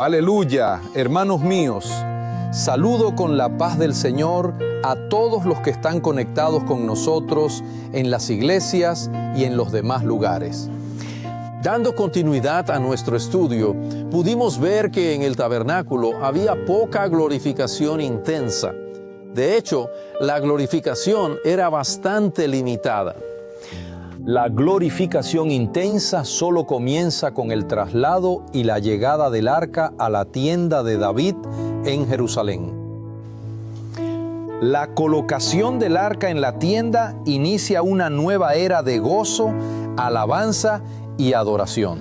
Aleluya, hermanos míos. Saludo con la paz del Señor a todos los que están conectados con nosotros en las iglesias y en los demás lugares. Dando continuidad a nuestro estudio, pudimos ver que en el tabernáculo había poca glorificación intensa. De hecho, la glorificación era bastante limitada. La glorificación intensa solo comienza con el traslado y la llegada del arca a la tienda de David en Jerusalén. La colocación del arca en la tienda inicia una nueva era de gozo, alabanza y adoración.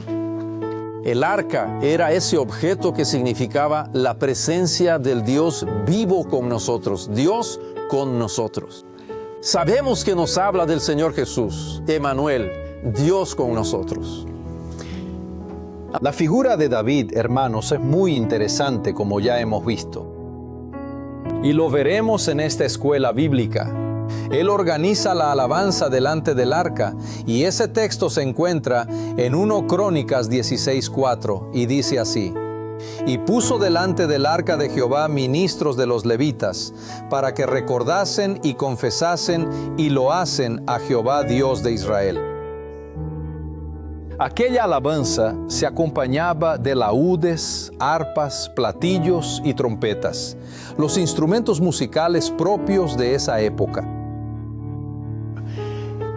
El arca era ese objeto que significaba la presencia del Dios vivo con nosotros, Dios con nosotros. Sabemos que nos habla del Señor Jesús, Emmanuel, Dios con nosotros. La figura de David, hermanos, es muy interesante, como ya hemos visto. Y lo veremos en esta escuela bíblica. Él organiza la alabanza delante del arca, y ese texto se encuentra en 1 Crónicas 16:4, y dice así: Y puso delante del arca de Jehová ministros de los levitas, para que recordasen y confesasen y loasen a Jehová Dios de Israel. Aquella alabanza se acompañaba de laúdes, arpas, platillos y trompetas, los instrumentos musicales propios de esa época.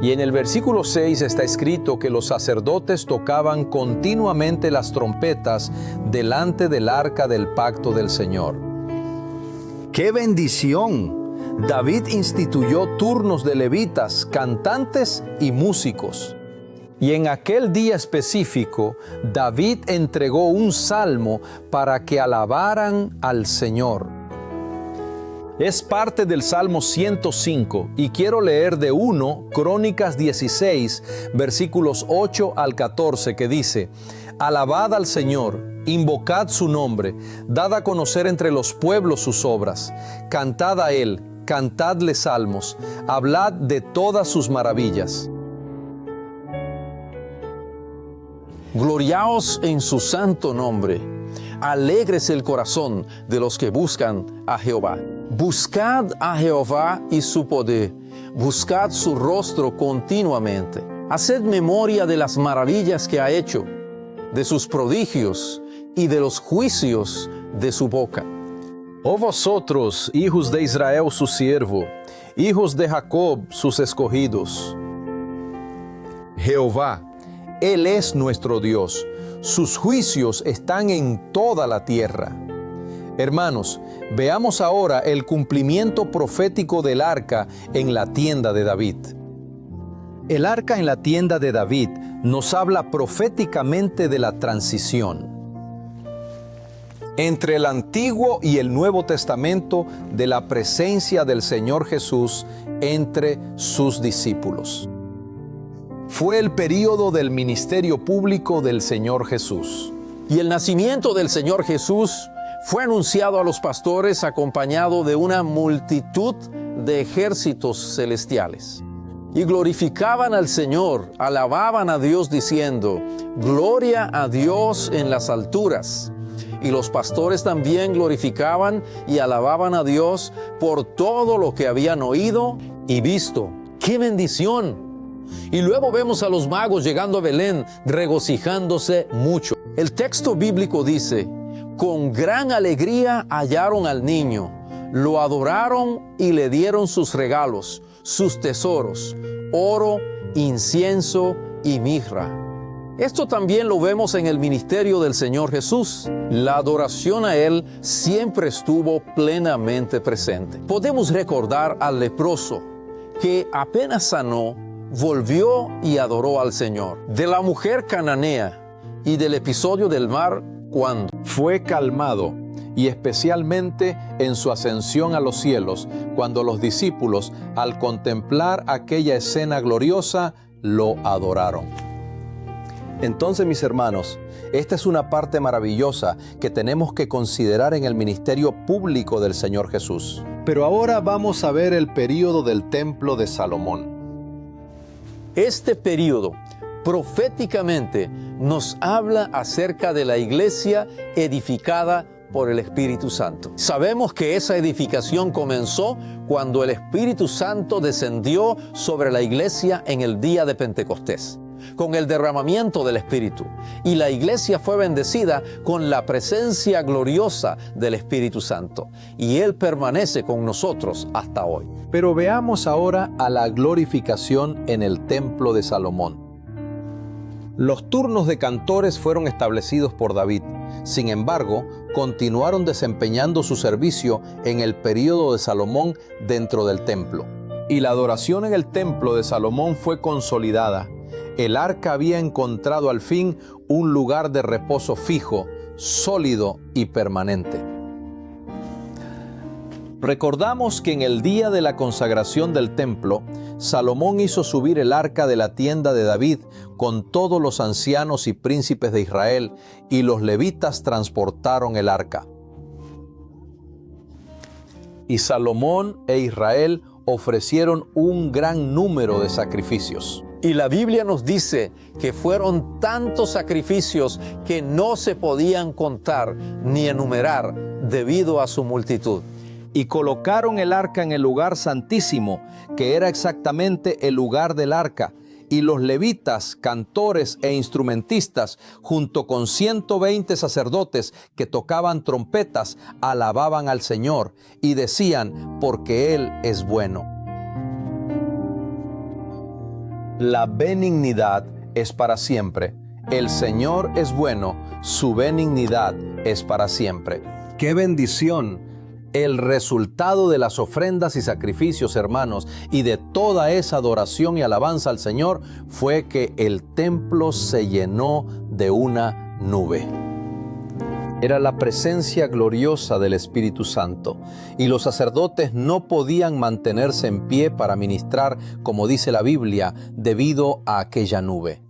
Y en el versículo 6 está escrito que los sacerdotes tocaban continuamente las trompetas delante del arca del pacto del Señor. ¡Qué bendición! David instituyó turnos de levitas, cantantes y músicos. Y en aquel día específico, David entregó un salmo para que alabaran al Señor. Es parte del Salmo 105 y quiero leer de 1 Crónicas 16, versículos 8 al 14, que dice: Alabad al Señor, invocad su nombre, dad a conocer entre los pueblos sus obras, cantad a Él, cantadle salmos, hablad de todas sus maravillas. Gloriaos en su santo nombre. Alégrese el corazón de los que buscan a Jehová. Buscad a Jehová y su poder. Buscad su rostro continuamente. Haced memoria de las maravillas que ha hecho, de sus prodigios y de los juicios de su boca. Oh vosotros, hijos de Israel su siervo, hijos de Jacob sus escogidos. Jehová, Él es nuestro Dios. Sus juicios están en toda la tierra. Hermanos, veamos ahora el cumplimiento profético del arca en la tienda de David. El arca en la tienda de David nos habla proféticamente de la transición entre el Antiguo y el Nuevo Testamento de la presencia del Señor Jesús entre sus discípulos. Fue el período del ministerio público del Señor Jesús. Y el nacimiento del Señor Jesús fue anunciado a los pastores acompañado de una multitud de ejércitos celestiales. Y glorificaban al Señor, alababan a Dios diciendo: Gloria a Dios en las alturas. Y los pastores también glorificaban y alababan a Dios por todo lo que habían oído y visto. ¡Qué bendición! Y luego vemos a los magos llegando a Belén, regocijándose mucho. El texto bíblico dice: con gran alegría hallaron al niño, lo adoraron y le dieron sus regalos, sus tesoros, oro, incienso y mirra. Esto también lo vemos en el ministerio del Señor Jesús. La adoración a Él siempre estuvo plenamente presente. Podemos recordar al leproso que apenas sanó, volvió y adoró al Señor. De la mujer cananea y del episodio del mar, cuando fue calmado, y especialmente en su ascensión a los cielos, cuando los discípulos, al contemplar aquella escena gloriosa, lo adoraron. Entonces, mis hermanos, esta es una parte maravillosa que tenemos que considerar en el ministerio público del Señor Jesús. Pero ahora vamos a ver el período del templo de Salomón. este período proféticamente nos habla acerca de la iglesia edificada por el Espíritu Santo. Sabemos que esa edificación comenzó cuando el Espíritu Santo descendió sobre la iglesia en el día de Pentecostés, con el derramamiento del Espíritu. Y la iglesia fue bendecida con la presencia gloriosa del Espíritu Santo. Y Él permanece con nosotros hasta hoy. Pero veamos ahora a la glorificación en el templo de Salomón. Los turnos de cantores fueron establecidos por David. Sin embargo, continuaron desempeñando su servicio en el período de Salomón dentro del templo. Y la adoración en el templo de Salomón fue consolidada. El arca había encontrado al fin un lugar de reposo fijo, sólido y permanente. Recordamos que en el día de la consagración del templo, Salomón hizo subir el arca de la tienda de David con todos los ancianos y príncipes de Israel, y los levitas transportaron el arca. Y Salomón e Israel ofrecieron un gran número de sacrificios. Y la Biblia nos dice que fueron tantos sacrificios que no se podían contar ni enumerar debido a su multitud. Y colocaron el arca en el lugar santísimo, que era exactamente el lugar del arca. Y los levitas, cantores e instrumentistas, junto con 120 sacerdotes que tocaban trompetas, alababan al Señor y decían, porque Él es bueno. La benignidad es para siempre. El Señor es bueno, su benignidad es para siempre. ¡Qué bendición! El resultado de las ofrendas y sacrificios, hermanos, y de toda esa adoración y alabanza al Señor, fue que el templo se llenó de una nube. Era la presencia gloriosa del Espíritu Santo, y los sacerdotes no podían mantenerse en pie para ministrar, como dice la Biblia, debido a aquella nube.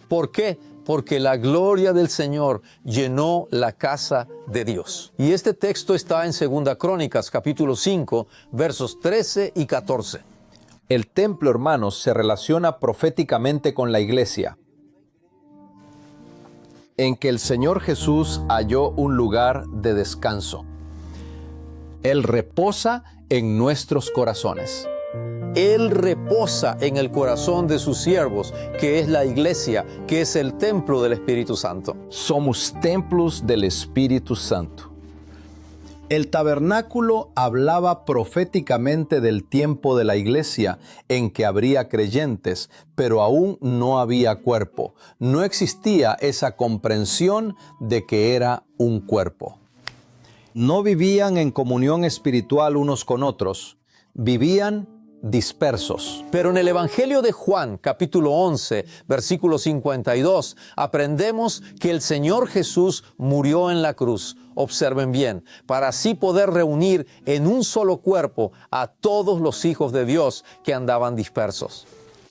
¿Por qué? Porque la gloria del Señor llenó la casa de Dios. Y este texto está en 2 Crónicas, capítulo 5, versos 13 y 14. El templo, hermanos, se relaciona proféticamente con la iglesia, en que el Señor Jesús halló un lugar de descanso. Él reposa en nuestros corazones. Él reposa en el corazón de sus siervos, que es la iglesia, que es el templo del Espíritu Santo. Somos templos del Espíritu Santo. El tabernáculo hablaba proféticamente del tiempo de la iglesia en que habría creyentes, pero aún no había cuerpo. No existía esa comprensión de que era un cuerpo. No vivían en comunión espiritual unos con otros, vivían dispersos. Pero en el Evangelio de Juan, capítulo 11, versículo 52, aprendemos que el Señor Jesús murió en la cruz, observen bien, para así poder reunir en un solo cuerpo a todos los hijos de Dios que andaban dispersos.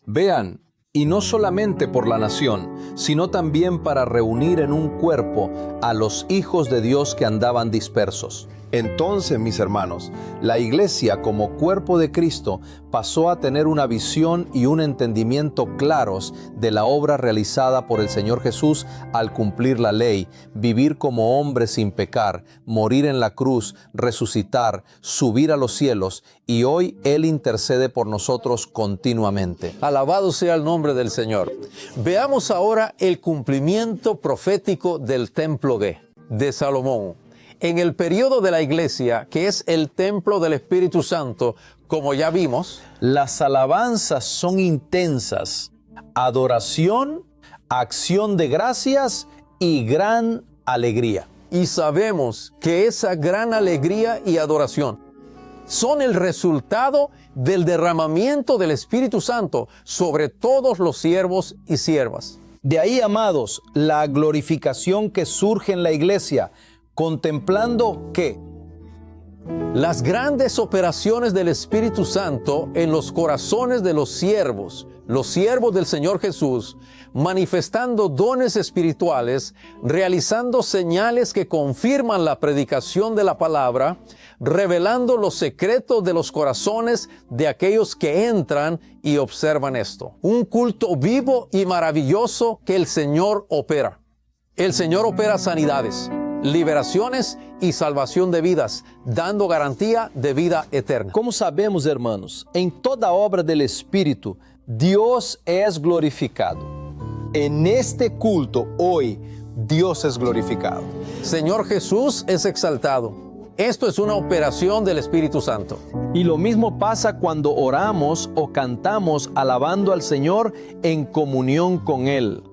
Vean, y no solamente por la nación, sino también para reunir en un cuerpo a los hijos de Dios que andaban dispersos. Entonces, mis hermanos, la iglesia como cuerpo de Cristo pasó a tener una visión y un entendimiento claros de la obra realizada por el Señor Jesús al cumplir la ley, vivir como hombre sin pecar, morir en la cruz, resucitar, subir a los cielos, y hoy Él intercede por nosotros continuamente. Alabado sea el nombre del Señor. Veamos ahora el cumplimiento profético del templo de Salomón. En el periodo de la iglesia, que es el templo del Espíritu Santo, como ya vimos, las alabanzas son intensas, adoración, acción de gracias y gran alegría. Y sabemos que esa gran alegría y adoración son el resultado del derramamiento del Espíritu Santo sobre todos los siervos y siervas. De ahí, amados, la glorificación que surge en la iglesia, contemplando ¿qué? Las grandes operaciones del Espíritu Santo en los corazones de los siervos del Señor Jesús, manifestando dones espirituales, realizando señales que confirman la predicación de la palabra, revelando los secretos de los corazones de aquellos que entran y observan esto. Un culto vivo y maravilloso que el Señor opera. El Señor opera sanidades, liberaciones y salvación de vidas, dando garantía de vida eterna. Como sabemos, hermanos, en toda obra del Espíritu, Dios es glorificado. En este culto hoy, Dios es glorificado. Señor Jesús es exaltado. Esto es una operación del Espíritu Santo. Y lo mismo pasa cuando oramos o cantamos alabando al Señor en comunión con Él.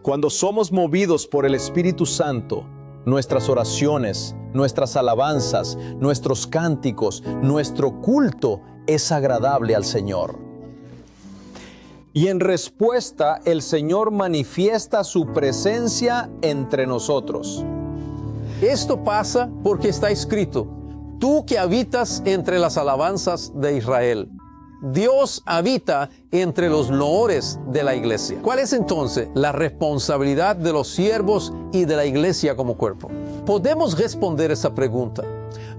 Cuando somos movidos por el Espíritu Santo, nuestras oraciones, nuestras alabanzas, nuestros cánticos, nuestro culto es agradable al Señor. Y en respuesta, el Señor manifiesta su presencia entre nosotros. Esto pasa porque está escrito: tú que habitas entre las alabanzas de Israel. Dios habita entre los loores de la iglesia. ¿Cuál es entonces la responsabilidad de los siervos y de la iglesia como cuerpo? Podemos responder esa pregunta.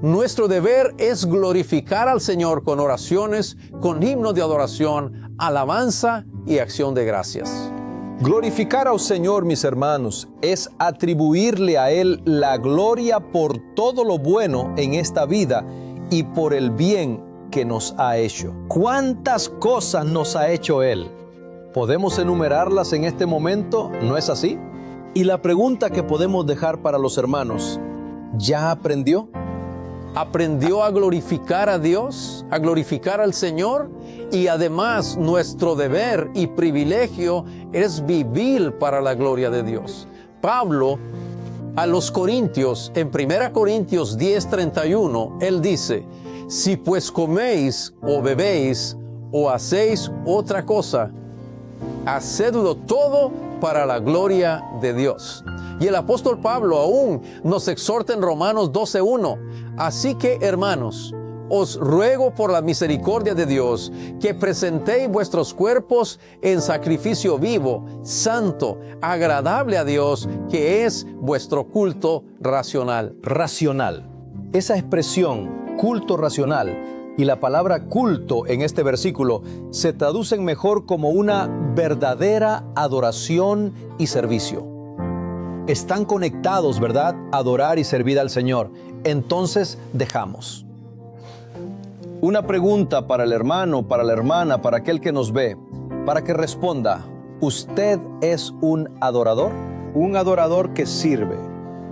Nuestro deber es glorificar al Señor con oraciones, con himnos de adoración, alabanza y acción de gracias. Glorificar al Señor, mis hermanos, es atribuirle a Él la gloria por todo lo bueno en esta vida y por el bien que nos ha hecho. ¿Cuántas cosas nos ha hecho Él? ¿Podemos enumerarlas en este momento? ¿No es así? Y la pregunta que podemos dejar para los hermanos, ¿ya aprendió? ¿Aprendió a glorificar a Dios, a glorificar al Señor? Y además nuestro deber y privilegio es vivir para la gloria de Dios. Pablo a los Corintios, en 1 Corintios 10:31, él dice: si pues coméis o bebéis o hacéis otra cosa, hacedlo todo para la gloria de Dios. Y el apóstol Pablo aún nos exhorta en Romanos 12:1. Así que, hermanos, os ruego por la misericordia de Dios que presentéis vuestros cuerpos en sacrificio vivo, santo, agradable a Dios, que es vuestro culto racional. Racional. Esa expresión, culto racional, y la palabra culto en este versículo se traducen mejor como una verdadera adoración y servicio. Están conectados, ¿verdad? Adorar y servir al Señor. Entonces dejamos. Una pregunta para el hermano, para la hermana, para aquel que nos ve, para que responda: ¿usted es un adorador? Un adorador que sirve.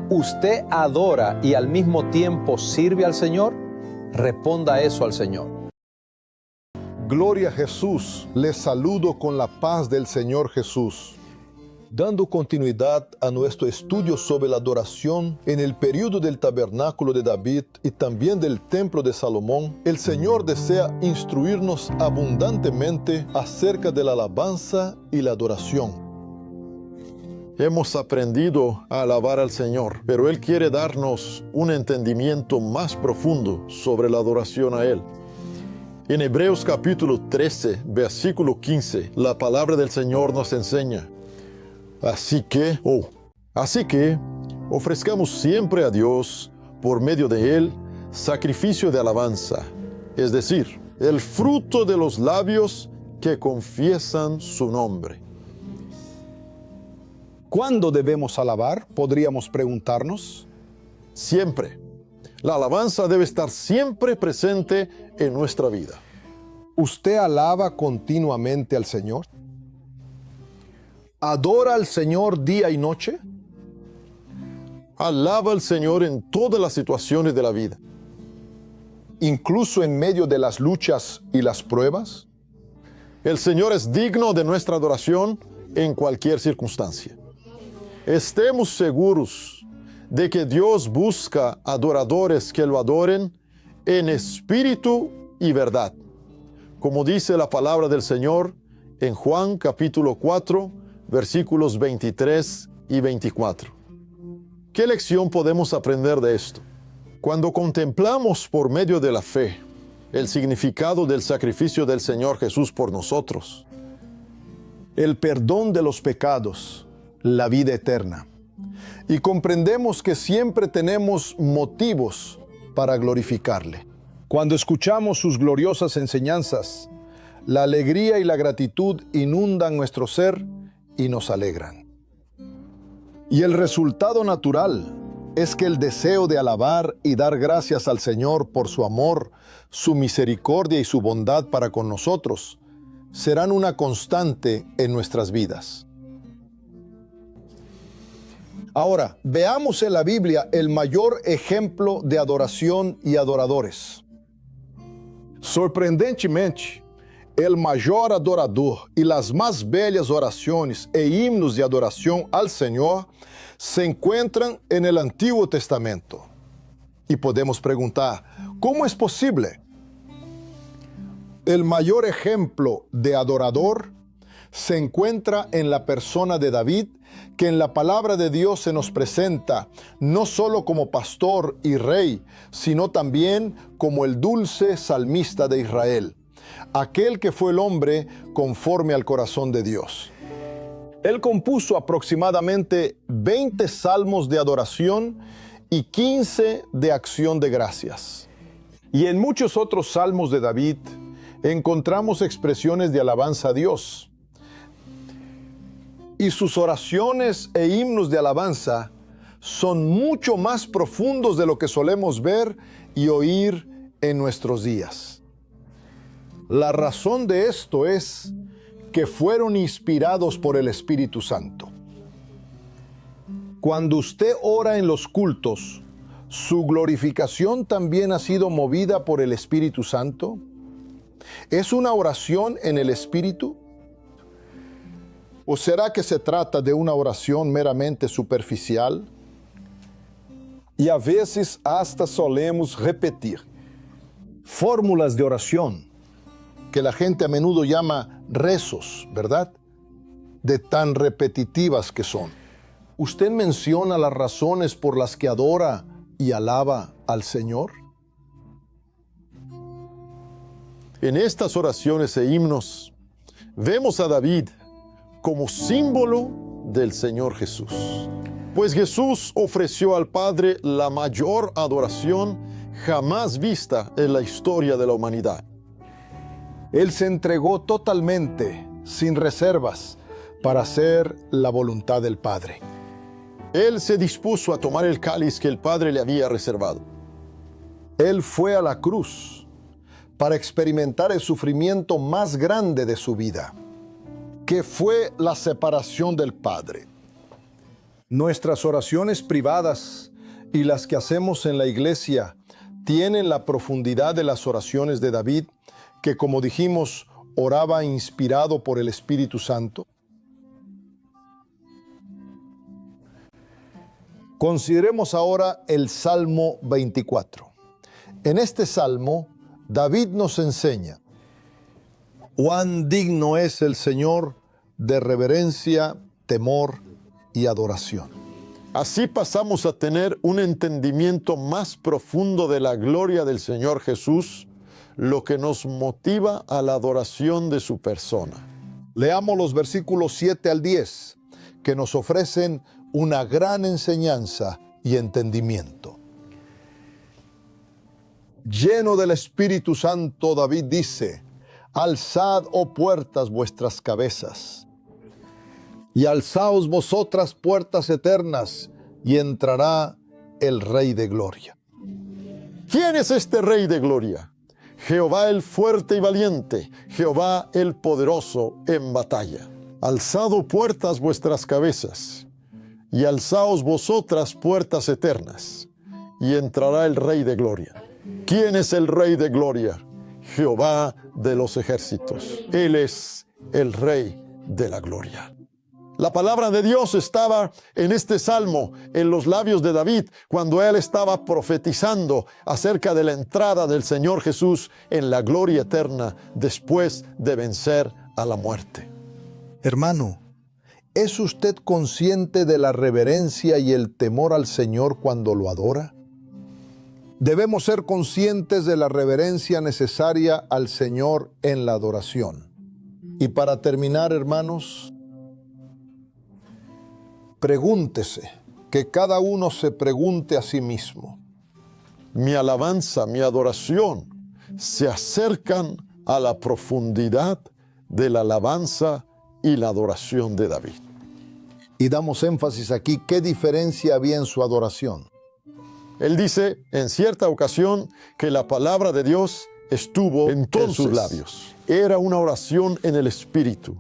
¿Usted adora y al mismo tiempo sirve al Señor? Responda eso al Señor. Gloria a Jesús, les saludo con la paz del Señor Jesús. Dando continuidad a nuestro estudio sobre la adoración en el período del tabernáculo de David y también del templo de Salomón, el Señor desea instruirnos abundantemente acerca de la alabanza y la adoración. Hemos aprendido a alabar al Señor, pero Él quiere darnos un entendimiento más profundo sobre la adoración a Él. En Hebreos capítulo 13, versículo 15, la palabra del Señor nos enseña: Así que, ofrezcamos siempre a Dios, por medio de Él, sacrificio de alabanza, es decir, el fruto de los labios que confiesan su nombre. ¿Cuándo debemos alabar? Podríamos preguntarnos. Siempre. La alabanza debe estar siempre presente en nuestra vida. ¿Usted alaba continuamente al Señor? ¿Adora al Señor día y noche? Alaba al Señor en todas las situaciones de la vida. ¿Incluso en medio de las luchas y las pruebas? El Señor es digno de nuestra adoración en cualquier circunstancia. Estemos seguros de que Dios busca adoradores que lo adoren en espíritu y verdad, como dice la palabra del Señor en Juan capítulo 4, versículos 23 y 24. ¿Qué lección podemos aprender de esto? Cuando contemplamos por medio de la fe el significado del sacrificio del Señor Jesús por nosotros, el perdón de los pecados, la vida eterna, y comprendemos que siempre tenemos motivos para glorificarle. Cuando escuchamos sus gloriosas enseñanzas, la alegría y la gratitud inundan nuestro ser y nos alegran. Y el resultado natural es que el deseo de alabar y dar gracias al Señor por su amor, su misericordia y su bondad para con nosotros serán una constante en nuestras vidas. Ahora, veamos en la Biblia el mayor ejemplo de adoración y adoradores. Sorprendentemente, el mayor adorador y las más bellas oraciones e himnos de adoración al Señor se encuentran en el Antiguo Testamento. Y podemos preguntar, ¿cómo es posible? El mayor ejemplo de adorador se encuentra en la persona de David, que en la palabra de Dios se nos presenta no solo como pastor y rey, sino también como el dulce salmista de Israel, aquel que fue el hombre conforme al corazón de Dios. Él compuso aproximadamente 20 salmos de adoración y 15 de acción de gracias. Y en muchos otros salmos de David encontramos expresiones de alabanza a Dios. Y sus oraciones e himnos de alabanza son mucho más profundos de lo que solemos ver y oír en nuestros días. La razón de esto es que fueron inspirados por el Espíritu Santo. Cuando usted ora en los cultos, ¿su glorificación también ha sido movida por el Espíritu Santo? ¿Es una oración en el Espíritu? ¿O será que se trata de una oración meramente superficial? Y a veces hasta solemos repetir fórmulas de oración que la gente a menudo llama rezos, ¿verdad? De tan repetitivas que son. ¿Usted menciona las razones por las que adora y alaba al Señor? en estas oraciones e himnos, vemos a David como símbolo del Señor Jesús. Pues Jesús ofreció al Padre la mayor adoración jamás vista en la historia de la humanidad. Él se entregó totalmente, sin reservas, para hacer la voluntad del Padre. Él se dispuso a tomar el cáliz que el Padre le había reservado. Él fue a la cruz para experimentar el sufrimiento más grande de su vida, que fue la separación del Padre. Nuestras oraciones privadas y las que hacemos en la iglesia tienen la profundidad de las oraciones de David, que, como dijimos, oraba inspirado por el Espíritu Santo. Consideremos ahora el Salmo 24. En este salmo, David nos enseña cuán digno es el Señor de reverencia, temor y adoración. Así pasamos a tener un entendimiento más profundo de la gloria del Señor Jesús, lo que nos motiva a la adoración de su persona. Leamos los versículos 7 al 10, que nos ofrecen una gran enseñanza y entendimiento. Lleno del Espíritu Santo, David dice: alzad, oh puertas, vuestras cabezas, y alzaos vosotras, puertas eternas, y entrará el Rey de Gloria. ¿Quién es este Rey de Gloria? Jehová el fuerte y valiente, Jehová el poderoso en batalla. Alzad, puertas, vuestras cabezas, y alzaos vosotras, puertas eternas, y entrará el Rey de Gloria. ¿Quién es el Rey de Gloria? Jehová de los ejércitos. Él es el Rey de la Gloria. La palabra de Dios estaba en este salmo, en los labios de David, cuando él estaba profetizando acerca de la entrada del Señor Jesús en la gloria eterna después de vencer a la muerte. Hermano, ¿es usted consciente de la reverencia y el temor al Señor cuando lo adora? Debemos ser conscientes de la reverencia necesaria al Señor en la adoración. Y para terminar, hermanos, pregúntese, que cada uno se pregunte a sí mismo. Mi alabanza, mi adoración, se acercan a la profundidad de la alabanza y la adoración de David. Y damos énfasis aquí, ¿qué diferencia había en su adoración? Él dice en cierta ocasión que la palabra de Dios estuvo en sus labios. Era una oración en el Espíritu.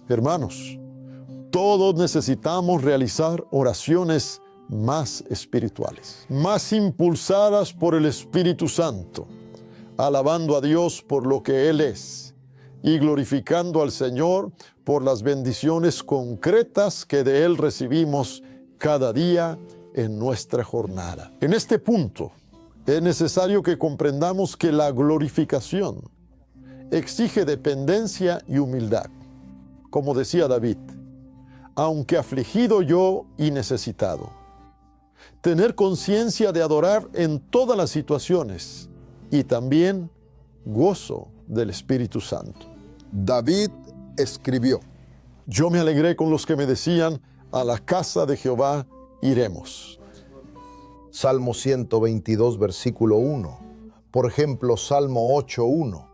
Hermanos, todos necesitamos realizar oraciones más espirituales, más impulsadas por el Espíritu Santo, alabando a Dios por lo que Él es y glorificando al Señor por las bendiciones concretas que de Él recibimos cada día en nuestra jornada. En este punto, es necesario que comprendamos que la glorificación exige dependencia y humildad. Como decía David, aunque afligido yo y necesitado, tener conciencia de adorar en todas las situaciones y también gozo del Espíritu Santo. David escribió: yo me alegré con los que me decían, a la casa de Jehová iremos. Salmo 122, versículo 1. Por ejemplo, Salmo 8:1.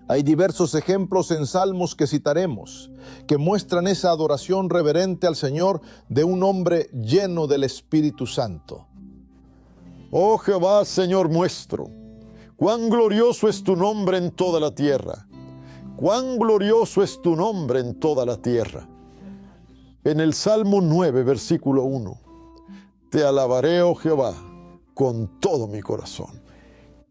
Hay diversos ejemplos en salmos que citaremos, que muestran esa adoración reverente al Señor de un hombre lleno del Espíritu Santo. Oh Jehová, Señor nuestro, cuán glorioso es tu nombre en toda la tierra. Cuán glorioso es tu nombre en toda la tierra. En el Salmo 9, versículo 1. Te alabaré, oh Jehová, con todo mi corazón.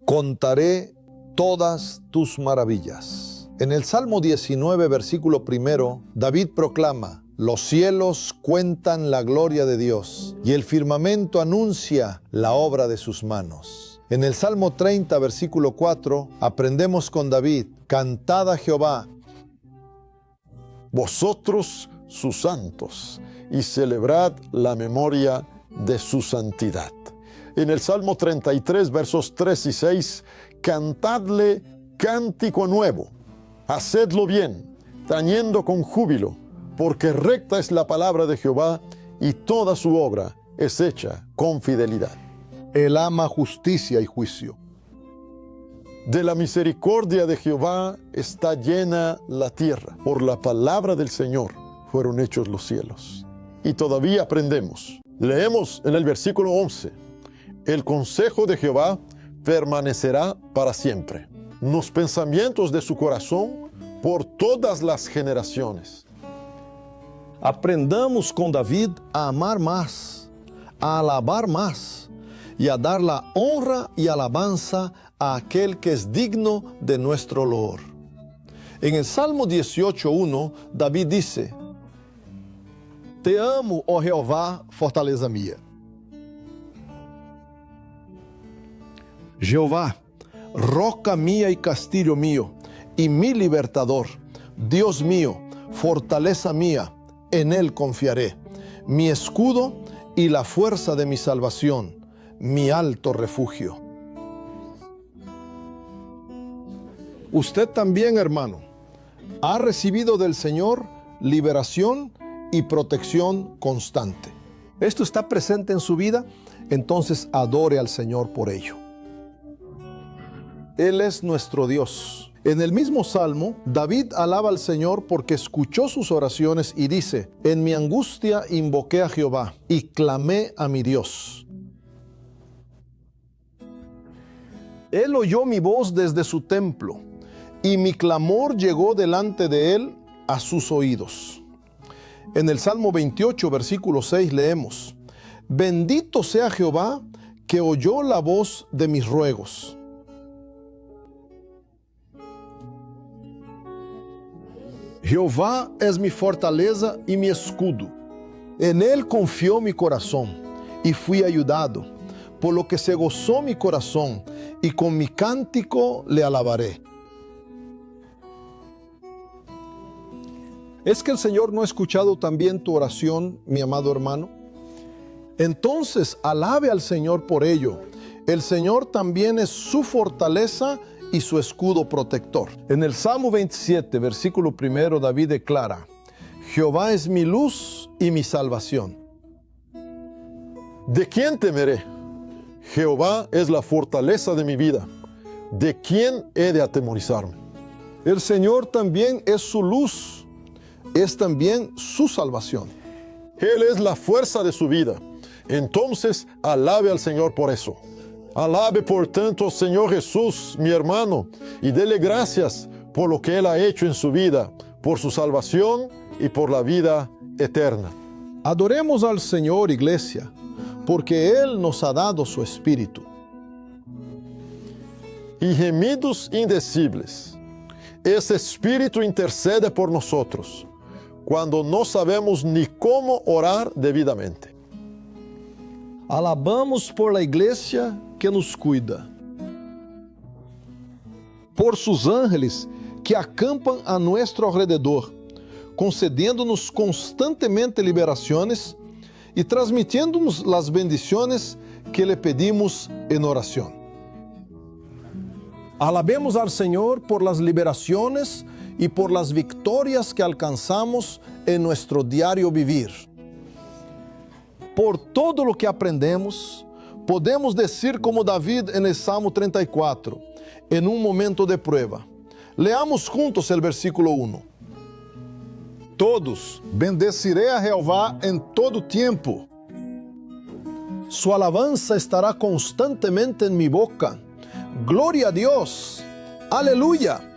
Contaré todas tus maravillas. En el Salmo 19, versículo 1, David proclama: los cielos cuentan la gloria de Dios, y el firmamento anuncia la obra de sus manos. En el Salmo 30, versículo 4, aprendemos con David: cantad a Jehová, vosotros sus santos, y celebrad la memoria de su santidad. En el Salmo 33, versos 3 y 6, cantadle cántico nuevo, hacedlo bien, tañendo con júbilo, porque recta es la palabra de Jehová, y toda su obra es hecha con fidelidad. Él ama justicia y juicio. De la misericordia de Jehová está llena la tierra. Por la palabra del Señor fueron hechos los cielos. Y todavía aprendemos. Leemos en el versículo 11. El consejo de Jehová permanecerá para siempre. Los pensamientos de su corazón por todas las generaciones. Aprendamos con David a amar más, a alabar más y a dar la honra y alabanza a aquel que es digno de nuestro loor. En el Salmo 18:1, David dice: Te amo, ó Jehová, fortaleza mía. Jehová, roca mía y castillo mío, y mi libertador, Dios mío, fortaleza mía, en él confiaré, mi escudo y la fuerza de mi salvación, mi alto refugio. Usted también, hermano, ha recibido del Señor liberación y protección constante. ¿Esto está presente en su vida? Entonces adore al Señor por ello. Él es nuestro Dios. En el mismo Salmo, David alaba al Señor porque escuchó sus oraciones y dice: en mi angustia invoqué a Jehová y clamé a mi Dios. Él oyó mi voz desde su templo, y mi clamor llegó delante de él a sus oídos. En el Salmo 28, versículo 6 leemos: bendito sea Jehová, que oyó la voz de mis ruegos. Jehová es mi fortaleza y mi escudo. En él confió mi corazón, y fui ayudado, por lo que se gozó mi corazón, y con mi cántico le alabaré. ¿Es que el Señor no ha escuchado también tu oración, mi amado hermano? Entonces alabe al Señor por ello, El Señor también es su fortaleza y su escudo protector. En el Salmo 27, versículo 1, David declara: Jehová es mi luz y mi salvación. ¿De quién temeré? Jehová es la fortaleza de mi vida. ¿De quién he de atemorizarme? El Señor también es su luz, es también su salvación. Él es la fuerza de su vida. Entonces, alabe al Señor por eso. Alabe por tanto al Señor Jesús, mi hermano, y dele gracias por lo que Él ha hecho en su vida, por su salvación y por la vida eterna. Adoremos al Señor, iglesia, porque Él nos ha dado su Espíritu. Y gemidos indecibles. Ese Espíritu intercede por nosotros cuando no sabemos ni cómo orar debidamente. Alabamos por la iglesia que nos cuida, por sus ángeles que acampan a nuestro alrededor, concediendo-nos constantemente liberaciones y transmitiendo-nos las bendiciones que le pedimos en oración. Alabemos al Señor por las liberaciones y por las victorias que alcanzamos en nuestro diario vivir. Por todo lo que aprendemos, podemos decir como David en el Salmo 34, en un momento de prueba. Leamos juntos el versículo 1. Todos, bendeciré a Jehová en todo tiempo. Su alabanza estará constantemente en mi boca. Gloria a Dios. Aleluya.